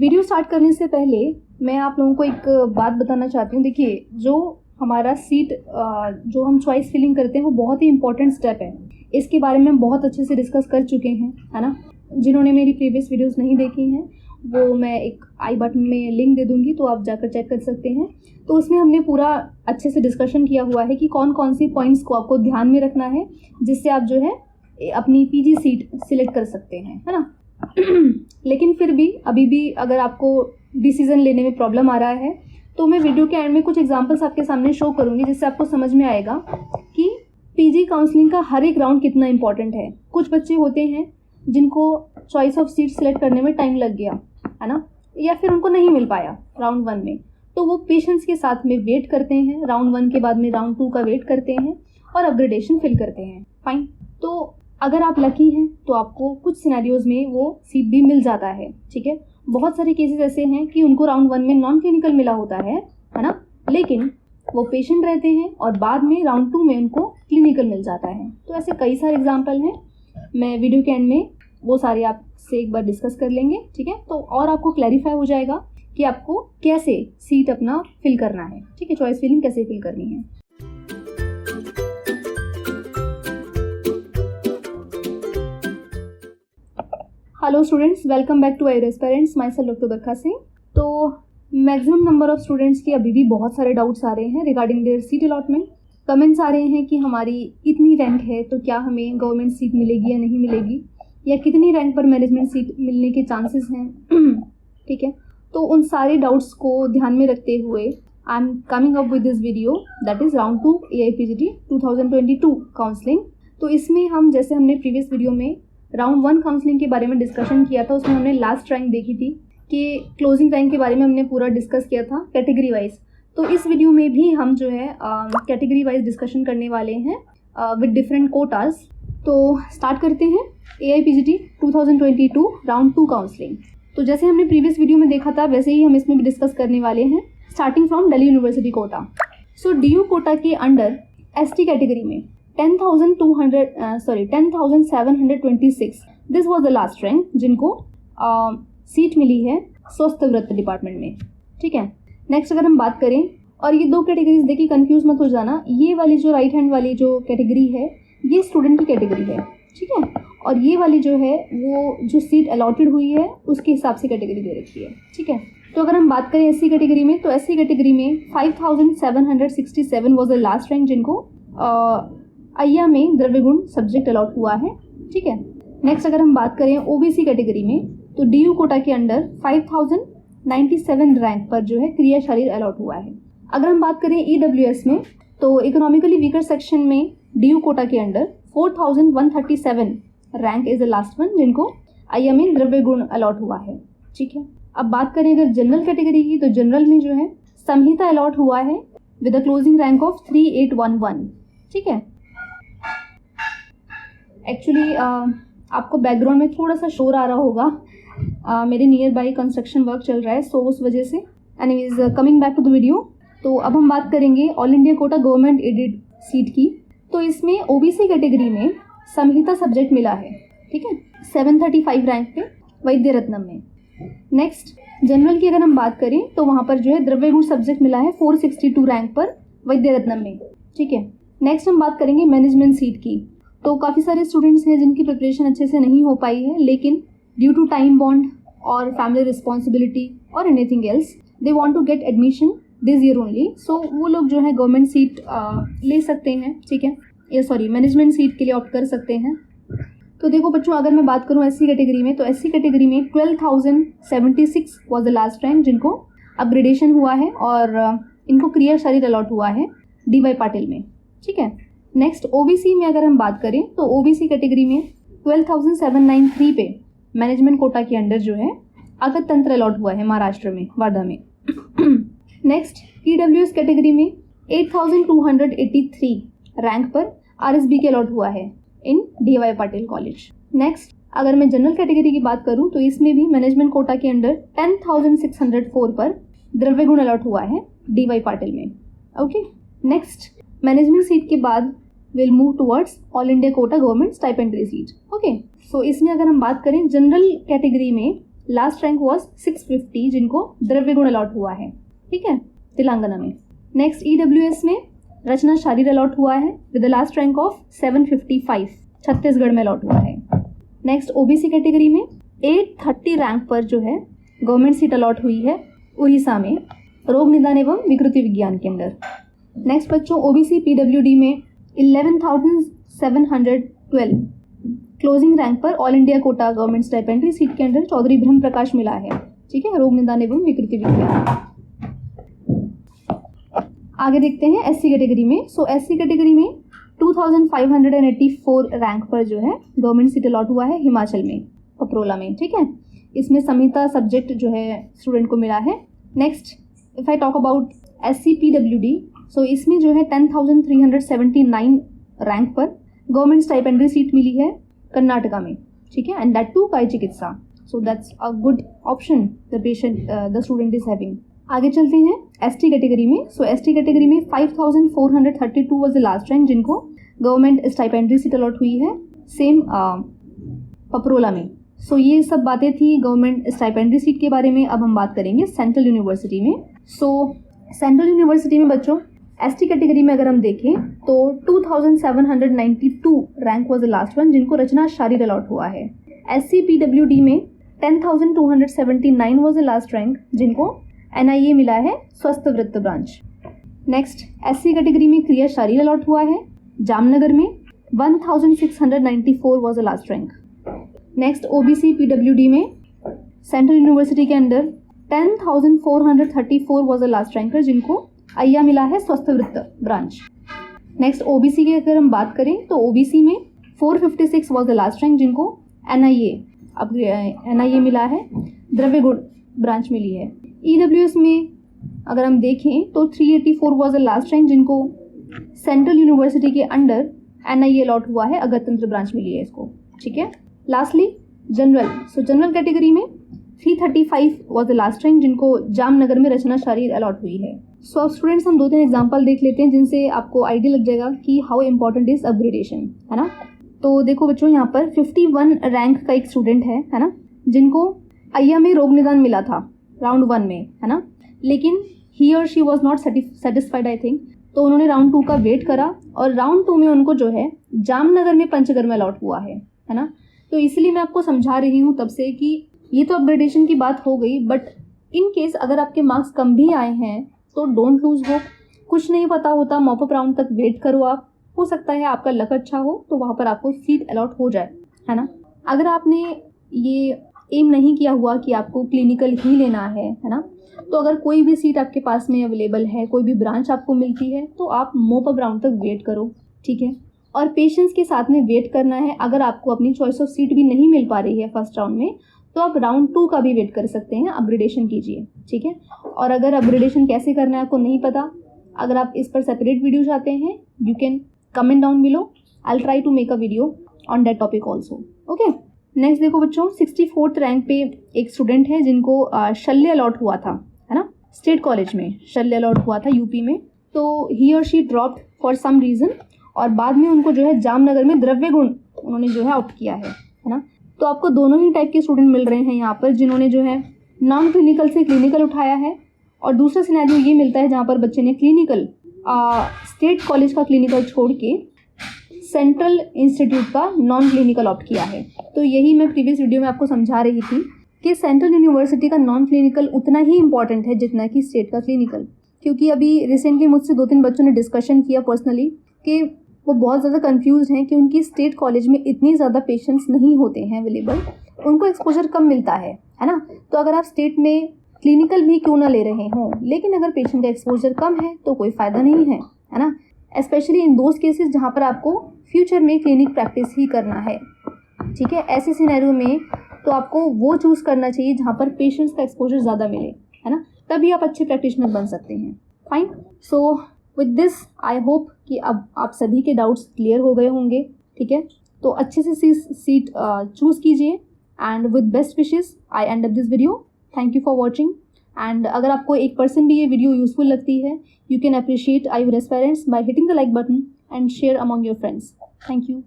Video start करने से पहले मैं आप लोगों को एक बात बताना चाहती हूँ। देखिए, जो हमारा सीट जो हम चॉइस फिलिंग करते हैं वो बहुत ही इंपॉर्टेंट स्टेप है। इसके बारे में हम बहुत अच्छे से डिस्कस कर चुके हैं, है ना। जिन्होंने मेरी प्रीवियस वीडियोस नहीं देखी हैं वो मैं एक आई बटन में लिंक दे दूँगी, तो आप जाकर चेक कर सकते हैं। तो उसमें हमने पूरा अच्छे से डिस्कशन किया हुआ है कि कौन कौन सी पॉइंट्स को आपको ध्यान में रखना है जिससे आप जो है अपनी पीजी सीट सिलेक्ट कर सकते हैं, है ना। लेकिन फिर भी अभी भी अगर आपको डिसीज़न लेने में प्रॉब्लम आ रहा है तो मैं वीडियो के एंड में कुछ एग्जांपल्स आपके सामने शो करूंगी जिससे आपको समझ में आएगा कि पीजी काउंसलिंग का हर एक राउंड कितना इंपॉर्टेंट है। कुछ बच्चे होते हैं जिनको चॉइस ऑफ सीट सिलेक्ट करने में टाइम लग गया, है ना, या फिर उनको नहीं मिल पाया राउंड 1 में, तो वो पेशेंस के साथ में वेट करते हैं। राउंड 1 के बाद में राउंड 2 का वेट करते हैं और अपग्रेडेशन फिल करते हैं। फाइन। तो अगर आप लकी हैं तो आपको कुछ सिनेरियोज में वो सीट भी मिल जाता है, ठीक है। बहुत सारे केसेस ऐसे हैं कि उनको राउंड 1 में नॉन क्लिनिकल मिला होता है ना, लेकिन वो पेशेंट रहते हैं और बाद में राउंड 2 में उनको क्लिनिकल मिल जाता है। तो ऐसे कई सारे एग्जाम्पल हैं, मैं वीडियो के एंड में वो सारे आपसे एक बार डिस्कस कर लेंगे, ठीक है। तो और आपको क्लैरिफाई हो जाएगा कि आपको कैसे सीट अपना फिल करना है, ठीक है, चॉइस फिलिंग कैसे फिल करनी है। Hello students, welcome back to IRES parents, myself doctor Barkha Singh. तो मैक्सिमम नंबर ऑफ स्टूडेंट्स के अभी भी बहुत सारे डाउट्स आ रहे हैं regarding their seat allotment. Comments आ रहे हैं कि हमारी इतनी रैंक है तो क्या हमें गवर्नमेंट सीट मिलेगी या नहीं मिलेगी, या कितनी रैंक पर मैनेजमेंट सीट मिलने के चांसेस हैं, ठीक है। तो उन सारे डाउट्स को ध्यान में रखते हुए I am coming up with this video, that is round 2 AIPGT 2022 counselling. तो इसमें हम, जैसे हमने प्रीवियस वीडियो में राउंड 1 काउंसलिंग के बारे में डिस्कशन किया था, उसमें हमने लास्ट रैंक देखी थी कि क्लोजिंग रैंक के बारे में हमने पूरा डिस्कस किया था कैटेगरी वाइज। तो इस वीडियो में भी हम जो है कैटेगरी वाइज डिस्कशन करने वाले हैं विद डिफरेंट कोटाज। तो स्टार्ट करते हैं AIPGT 2022 राउंड 2 काउंसलिंग। तो जैसे हमने प्रीवियस वीडियो में देखा था वैसे ही हम इसमें भी डिस्कस करने वाले हैं, starting from Delhi university quota. So DU quota के अंडर ST कैटेगरी में 10,726 this was the last rank जिनको सीट मिली है स्वास्थ्य वृत्त डिपार्टमेंट में, ठीक है। नेक्स्ट अगर हम बात करें, और ये दो कैटेगरीज देखिए, कंफ्यूज मत हो जाना, ये वाली जो राइट हैंड वाली जो कैटेगरी है ये स्टूडेंट की कैटेगरी है, ठीक है, और ये वाली जो है वो जो सीट अलॉटेड हुई है उसके हिसाब से कैटेगरी दे रखी है, ठीक है। तो अगर हम बात करें SC कैटेगरी में, तो SC कैटेगरी में 5,767 वॉज द लास्ट रैंक जिनको अय्या में द्रव्य गुण सब्जेक्ट अलॉट हुआ है, ठीक है। नेक्स्ट अगर हम बात करें OBC कैटेगरी में, तो DU कोटा के अंडर 5,097 रैंक पर जो है क्रिया शरीर अलॉट हुआ है। अगर हम बात करें EWS में, तो इकोनॉमिकली वीकर सेक्शन में DU कोटा के under 4,137 rank is the last one जिनको अय्या में द्रव्य गुण अलॉट हुआ है, ठीक है। अब बात करें अगर जनरल कैटेगरी की, तो जनरल में जो है संहिता अलॉट हुआ है with a closing rank of 3811, ठीक है। एक्चुअली आपको बैकग्राउंड में थोड़ा सा शोर आ रहा होगा, मेरे नियर बाई कंस्ट्रक्शन वर्क चल रहा है, सो उस वजह से। Anyways, coming back to the video. तो अब हम बात करेंगे all India quota government aided seat की। तो इसमें OBC कैटेगरी में संहिता सब्जेक्ट मिला है, ठीक है, 735 रैंक पे वैद्य रत्नम में। नेक्स्ट जनरल की अगर हम बात करें तो वहाँ पर जो है द्रव्य गुण सब्जेक्ट मिला है 462 रैंक पर वैद्य रत्नम में, ठीक है। नेक्स्ट हम बात करेंगे मैनेजमेंट सीट की। तो काफ़ी सारे स्टूडेंट्स हैं जिनकी प्रिपरेशन अच्छे से नहीं हो पाई है, लेकिन ड्यू टू टाइम बॉन्ड और फैमिली रिस्पॉन्सिबिलिटी और anything else they want to get admission this year only. So वो लोग जो है गवर्नमेंट सीट ले सकते हैं, ठीक है, ये सॉरी मैनेजमेंट सीट के लिए ऑप्ट कर सकते हैं। तो देखो बच्चों, अगर मैं बात करूँ SC कैटेगरी में, तो SC कैटेगरी में 12,076 वॉज द लास्ट रैंक जिनको अपग्रेडेशन हुआ है और इनको क्रिया शरीर अलॉट हुआ है DY पाटिल में, ठीक है। नेक्स्ट OBC में अगर हम बात करें तो OBC कैटेगरी में 12,793 पे मैनेजमेंट कोटा के अंडर जो है अगत तंत्र अलॉट हुआ है महाराष्ट्र में, वर्धा में। नेक्स्ट EWS कैटेगरी में 8,283 रैंक पर RSB के अलॉट हुआ है इन DY पाटिल कॉलेज। नेक्स्ट अगर मैं जनरल कैटेगरी की बात करूं तो इसमें भी मैनेजमेंट कोटा के अंडर 10,604 पर द्रव्य गुण अलॉट हुआ है DY पाटिल में, ओके। नेक्स्ट मैनेजमेंट सीट के बाद will move towards all India quota government stipendiary seat, okay. So इसमें अगर हम बात करें जनरल कैटेगरी में लास्ट रैंक वॉज 650 जिनको द्रव्य गुण अलॉट हुआ है, ठीक है, तेलंगाना में। नेक्स्ट EWS में रचना शारीर अलॉट हुआ है with the last rank of 755, Chhattisgarh में अलॉट हुआ है। नेक्स्ट OBC कैटेगरी में 830 रैंक पर जो है गवर्नमेंट सीट अलॉट हुई है उड़ीसा में, रोग निदान एवं विकृति विज्ञान के अंदर। नेक्स्ट बच्चों OBC PWD में 11,712 क्लोजिंग रैंक पर all India quota government stipendiary seat के अंदर चौधरी ब्रह्म प्रकाश मिला है, ठीक है, रोग निदान एवं विकृति विज्ञान। आगे देखते हैं SC कैटेगरी में। SC कैटेगरी में 2584 रैंक पर जो है गवर्नमेंट सीट अलॉट हुआ है हिमाचल में, पपरोला में, ठीक है। इसमें संहिता सब्जेक्ट जो है स्टूडेंट को मिला है। Next if I talk about SC PWD, इसमें जो है 10,379 रैंक पर गवर्नमेंट स्टाइपेंडरी सीट मिली है कर्नाटका में, ठीक है, एंड दैट टू काय चिकित्सा। So that's a good option the student is having. आगे चलते हैं ST कैटेगरी में। ST कैटेगरी में 5,432 वाज द लास्ट रैंक जिनको गवर्नमेंट स्टाइपेंडरी सीट अलॉट हुई है सेम पपरोला में। ये सब बातें थी गवर्नमेंट स्टाइपेंडरी सीट के बारे में। अब हम बात करेंगे सेंट्रल यूनिवर्सिटी में। सेंट्रल यूनिवर्सिटी में बच्चों ST कैटेगरी में अगर हम देखें तो 2,792 rank was the last one जिनको रचना शारीर अलॉट हुआ है। SC PWD में 10,279 वाज द लास्ट रैंक जिनको NIA मिला है स्वस्थ वृत्त ब्रांच। नेक्स्ट SC कैटेगरी में क्रिया शारीर अलॉट हुआ है जामनगर में 1,694 was the last rank. Next OBC PWD में सेंट्रल यूनिवर्सिटी के अंदर 10,434 वाज द लास्ट रैंकर जिनको अय्या मिला है स्वस्थ वृत्त ब्रांच। नेक्स्ट OBC की अगर हम बात करें तो OBC में 456 वाज द लास्ट रैंक जिनको NIA मिला है द्रव्य गुण ब्रांच मिली है। EWS में अगर हम देखें तो 384 वाज द लास्ट रैंक जिनको सेंट्रल यूनिवर्सिटी के अंडर NIA अलॉट हुआ है अगतंत्र ब्रांच मिली है इसको, ठीक है। लास्टली जनरल, जनरल कैटेगरी में 335 वाज द लास्ट रैंक जिनको जामनगर में रचना शारीर अलॉट हुई है। अब स्टूडेंट्स हम 2-3 एग्जांपल देख लेते हैं जिनसे आपको आइडिया लग जाएगा कि हाउ इम्पोर्टेंट इज अपग्रेडेशन, है ना। तो देखो बच्चों यहाँ पर 51 रैंक का एक स्टूडेंट है ना, जिनको अय्या में रोग निदान मिला था राउंड 1 में, है ना, लेकिन ही और she was not satisfied I think, तो उन्होंने राउंड 2 का वेट करा और राउंड 2 में उनको जो है जामनगर में पंचगढ़ में अलॉट हुआ है ना। तो इसलिए मैं आपको समझा रही हूँ तब से कि ये तो अपग्रेडेशन की बात हो गई, बट इन केस अगर आपके मार्क्स कम भी आए हैं तो डोंट लूज होप, कुछ नहीं पता होता, मॉपअप राउंड तक वेट करो आप, हो सकता है आपका लक अच्छा हो तो वहाँ पर आपको सीट अलॉट हो जाए, है ना। अगर आपने ये एम नहीं किया हुआ कि आपको क्लिनिकल ही लेना है ना, तो अगर कोई भी सीट आपके पास में अवेलेबल है, कोई भी ब्रांच आपको मिलती है तो आप मॉपअप राउंड तक वेट करो, ठीक है, और पेशेंस के साथ में वेट करना है। अगर आपको अपनी चॉइस ऑफ सीट भी नहीं मिल पा रही है फर्स्ट राउंड में तो आप राउंड 2 का भी वेट कर सकते हैं, अपग्रेडेशन कीजिए, ठीक है। और अगर अपग्रेडेशन कैसे करना है आपको नहीं पता, अगर आप इस पर सेपरेट वीडियो चाहते हैं you can comment down below, I will try to make a video on that topic also, okay. Next देखो बच्चों 64th रैंक पे एक स्टूडेंट है जिनको शल्य अलॉट हुआ था, है ना, स्टेट कॉलेज में शल्य अलॉट हुआ था यूपी में। तो ही और she dropped for some reason और बाद में उनको जो है जामनगर में द्रव्य गुण उन्होंने जो है ऑप्ट किया है ना। तो आपको दोनों ही टाइप के स्टूडेंट मिल रहे हैं यहाँ पर, जिन्होंने जो है नॉन क्लिनिकल से क्लिनिकल उठाया है, और दूसरा सिनेरियो ये मिलता है जहाँ पर बच्चे ने क्लिनिकल स्टेट कॉलेज का क्लिनिकल छोड़ के सेंट्रल इंस्टीट्यूट का नॉन क्लिनिकल ऑप्ट किया है। तो यही मैं प्रीवियस वीडियो में आपको समझा रही थी कि सेंट्रल यूनिवर्सिटी का नॉन क्लिनिकल उतना ही इंपॉर्टेंट है जितना कि स्टेट का क्लिनिकल, क्योंकि अभी रिसेंटली मुझसे 2-3 बच्चों ने डिस्कशन किया पर्सनली कि वो बहुत ज़्यादा कंफ्यूज हैं कि उनकी स्टेट कॉलेज में इतनी ज़्यादा पेशेंट्स नहीं होते हैं अवेलेबल, उनको एक्सपोजर कम मिलता है ना। तो अगर आप स्टेट में क्लिनिकल भी क्यों ना ले रहे हों, लेकिन अगर पेशेंट का एक्सपोजर कम है तो कोई फ़ायदा नहीं है ना, स्पेशली इन दोज केसेस जहाँ पर आपको फ्यूचर में क्लिनिक प्रैक्टिस ही करना है, ठीक है। ऐसे सिनेरियो में तो आपको वो चूज़ करना चाहिए जहाँ पर पेशेंट्स का एक्सपोजर ज़्यादा मिले, है ना, तभी आप अच्छे प्रैक्टिशनर बन सकते हैं। Fine, so with this I hope कि अब आप सभी के डाउट्स क्लियर हो गए होंगे, ठीक है। तो अच्छे से सीट चूज़ कीजिए and with best wishes I end up this video. Thank you for watching, and अगर आपको 1% भी ये वीडियो यूजफुल लगती है you can appreciate our aspirants by hitting the like button and share among your friends. Thank you.